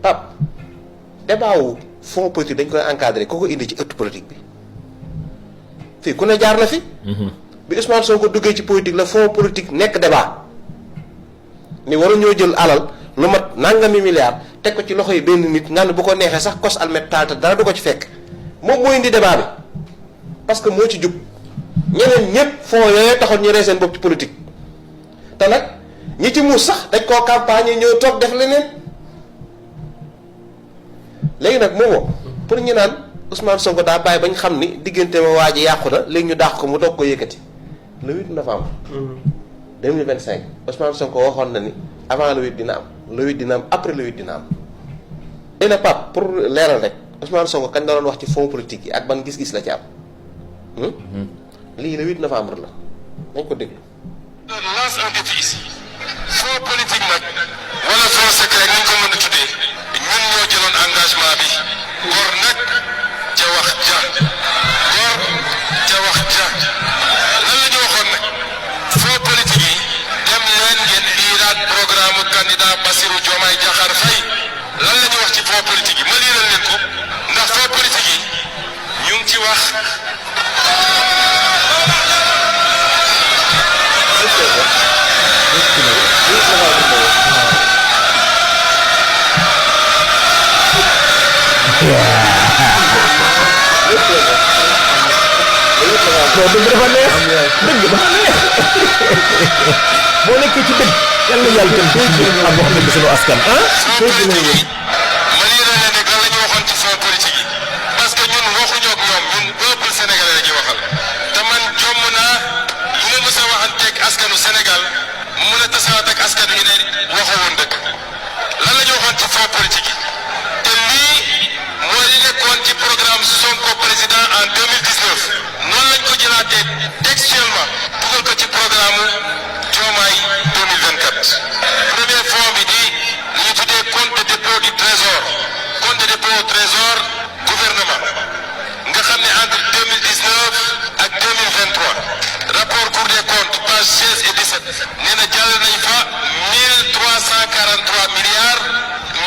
Pape débat wu fonds politique dañ koy encadré ku ko indi ci ëtt politique bi fii ku ne jaar na fi. bi Ousmane Sonko duggee ci politique la fonds politique nekk débat ni waruñoo jël alal lu mat nangami milliards teg ko ci loxo yi benn nit nga ne bu ko neexee sax kos almet taal te dara du ko ci fekk moom moo indi débat bi parce que moo ci jub ñeneen ñëpp fonds yooyu taxoon ñu rey seen bopp ci politique te nag ñi ci muus sax dañ koo campagne ñëw toog def leneen léegi nag moomoo pour ñu naan Ousmane Sonko daa bàyyi bañ xam ni diggante ma waa ji yàqu na léegi ñu dàq ko mu doog ko yëkkati le 8 novembre 2025 Ousmane Sonko waxoon na ni avant le 8 dina am le 8 dina am après le 8 dina am léegi nag Pape pour leeral rek Ousmane Sonko kañ la doon wax ci fonds politique yi ak ban gis-gis la ci am lii le 8 novembre la nañ ko déglu. lance un défi ici fonds politique nag wala fonds secret ni ñu ko mën a tuddee ñun ñoo jëloon engagement bi gor nag ca wax ja gor ca wax ja lan la ñu waxoon nag fonds politique yi dem leen ngeen liiraat programme candidat Bassirou Diomaye Diakhar Faye lan la ñu wax ci fonds politique yi ma liiral leen ko ndax fonds politique yi ñu ngi ci wax. non dëgg dafa neex dëgg dafa neex boo nekkee ci dëgg yàlla na yàlla tam am wax dëgg sunu askan ah. ma liiral leen rek lan la ñu waxoon ci fonds politique yi parce que ñun waxuñoo ak ñoom ñun peuple sénégalais la ñuy waxal te man jomm naa lu ma mës a waxanteeg askanu Sénégal mu mën a tasawaat ak askan wi ne waxoo woon dëgg lan la ñu waxoon ci fonds politique yi te lii mooy li nekkoon ci programme Sonko président en 2019 noonu lañ ko jëlaatee textuellement dugal ko ci programme Diomaye 2024. premier fonds bi di li ñu tuddee compte de dépôt du trésor compte de dépôt au trésor gouvernement nga xam ne entre 2019 ak 2023 rapport Cour des comptes page 16 et 17 nee na jàll nañ fa 1343 milliards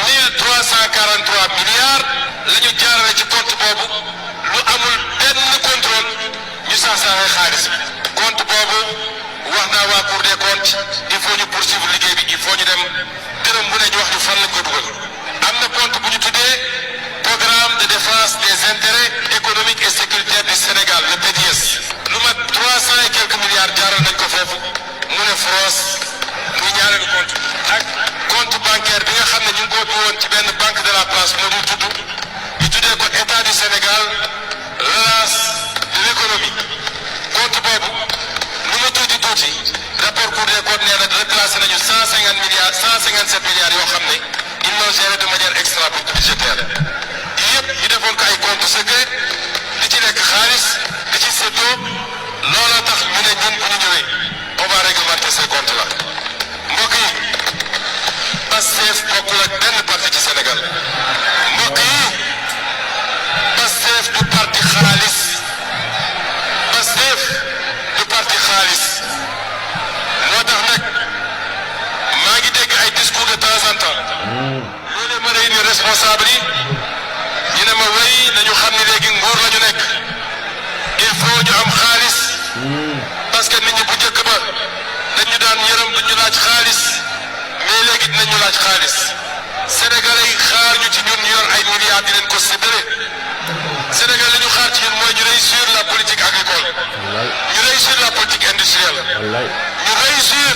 1343 milliards la ñu jaarale ci compte boobu lu amul benn contrôle ñu sax-saxee xaalis bi compte boobu wax naa waa Cour des comptes il faut ñu poursuivre liggéey bi il faut ñu dem dërëm bu ne ñu wax ñu fan lañ ko dugal am na compte bu ñu tuddee programme de défense des intérêts économiques et sécuritaires du Sénégal le PDS lu mat 300 et quelques milliards jaaral nañ ko foofu mu ne France muy ñaareelu compte ak compte bancaire bi nga xam ne ñu ngi ko ubbi woon ci benn banque de la place moo dul tudd ñu tuddee ko état du Sénégal relance de l'économie compte boobu lu ma tuuti tuuti rapport Cour des comptes nee na reclassé nañu 150 milliards 157 milliards yoo xam ne ils l'ont géré de manière extra budgétaire yëpp ñu defoon ko ay compte secret di ci nekk xaalis di ci séddoo looloo tax ñu ne ñun bu ñu ñëwee on va réglementer ces comptes là mbokk yi Pastef bokkul ak benn parti ci Sénégal mbokk yi Pastef du parti xaalis Pastef du parti xaalis moo tax nag maa ngi dégg ay discours de temps en temps loolu ma réunir responsable yi ñu ne ma wéy nañu xam ni léegi nguur la ñu nekk il faut ñu am xaalis parce que nit ñi bu njëkk ba dañu daan yërëm duñu laaj xaalis mais léegi dinañu laaj xaalis sénégalais yi xaar ñu ci ñun ñu yor ay milliards di leen ko séddale Sénégal li ñu xaar ci ñun mooy ñu réussir la politique agricole ñu réussir la politique industrielle ñu réussir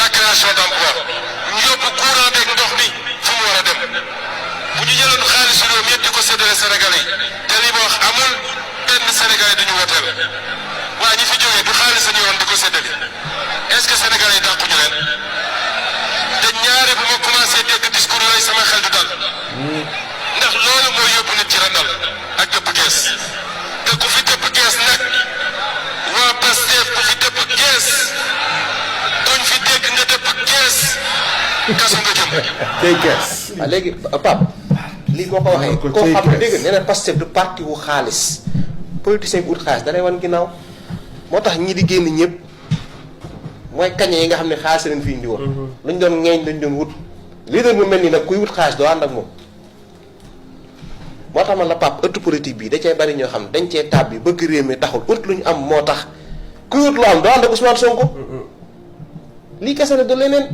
la création d'emploi ñu yóbbu courant beeg ndox mi fu mu war a dem bu ñu jëloon xaalis réew mi yëpp di ko séddale sénégalais yi te li ma wax amul benn sénégalais duñu woteel waa ñi fi jógee du xaalis la ñu yoroon di ko séddale est-ce que sénégalais yi dàquñu leen te ñaare bu ma commencé dégg discours yooyu sama xel du dal ndax loolu mooy yóbbu nit ci randal ak dëpp gees te ku fi dëpp gees nag waa Pastef ku fi dëpp gees kuñ fi dégg nga dëpp gees kaso nga jëm. tey gees. waaw léegi Pape lii boo ko waxee koo xam ne dégg nee na Pastef du parti wu xaalis politicien bi ut xaalis da lay wan ginnaaw moo tax ñi di génn ñëpp mooy kañe yi nga xam ne xaalis leen fi indi woon. luñ doon ŋeeñ lañ doon wut leader bu mel nii nag kuy wut xaalis doo ànd ak moom tax man la pap ëttu politique bi da cee bari ñoo xam ne dañ cee tab bi bëgg réew mi taxul ut lu ñu am moo tax ku ut lu am doo ànd ak Ousmane Sonko lii kese la du leneen